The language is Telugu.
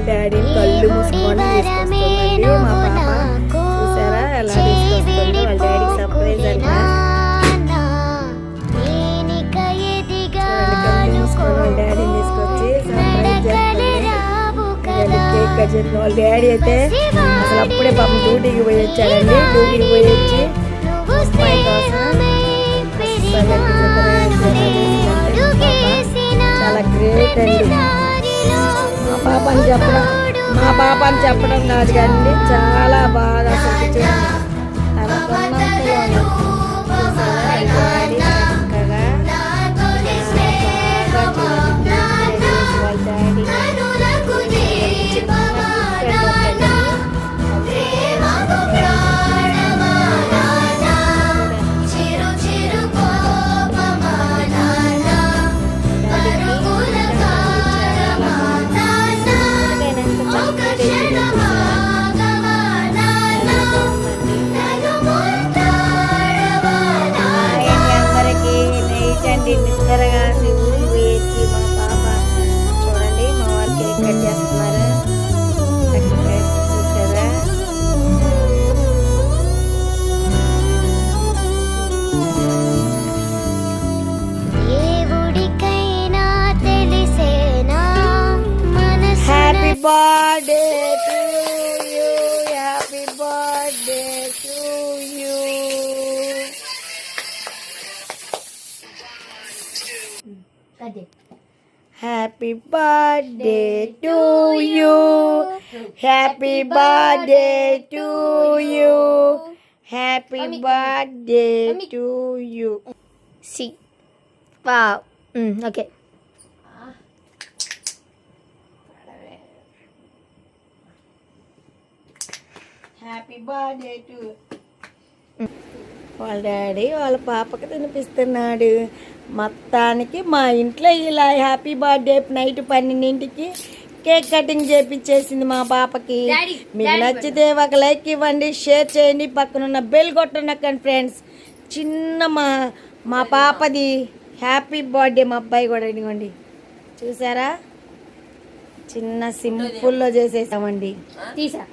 డాడీ కళ్ళు మూసుకొని తీసుకొస్తుందండి మా పాప. చూసారా ఎలా తీసుకొస్తుందో, వాళ్ళ డాడీకి సర్ప్రైజ్ అంట. కళ్ళు మూసుకొని వాళ్ళ డాడీని తీసుకొచ్చి సర్ప్రైజ్ చేస్తుంది. కేక్ కట్ చేసిన వాళ్ళ డాడీ అయితే అసలు అప్పుడే పాపం డ్యూటీకి పోయి వచ్చాడండి. డ్యూటీకి పోయి వచ్చి అమ్మాయి కోసం చాలా గ్రేట్ అండి. మా పాప అని చెప్పడం కాదు కానీ చాలా బాగా అసలు తన కొన్నంతలో నిద్రగా ఊరికి పోయి మా పాప చూడండి మా వాళ్ళు కేక్ కట్ చేస్తున్నారు. చూసారా happy birthday to you, happy birthday to you. Happy birthday to you. Happy birthday to you. Happy birthday to you. See. Wow. Okay. Happy birthday to you. వాళ్ళ డాడీ వాళ్ళ పాపకి తినిపిస్తున్నాడు. మొత్తానికి మా ఇంట్లో ఇలా హ్యాపీ బర్త్డే నైట్ 12ంటికి కేక్ కటింగ్ చేపించేసింది మా పాపకి. మీకు నచ్చితే ఒక లైక్ ఇవ్వండి, షేర్ చేయండి, పక్కనున్న బెల్ కొట్టనక్కండి ఫ్రెండ్స్. చిన్న మా పాపది హ్యాపీ బర్త్డే. మా అబ్బాయి కూడా ఇదిగోండి చూసారా, చిన్న సింపుల్లో చేసేసామండి. తీసా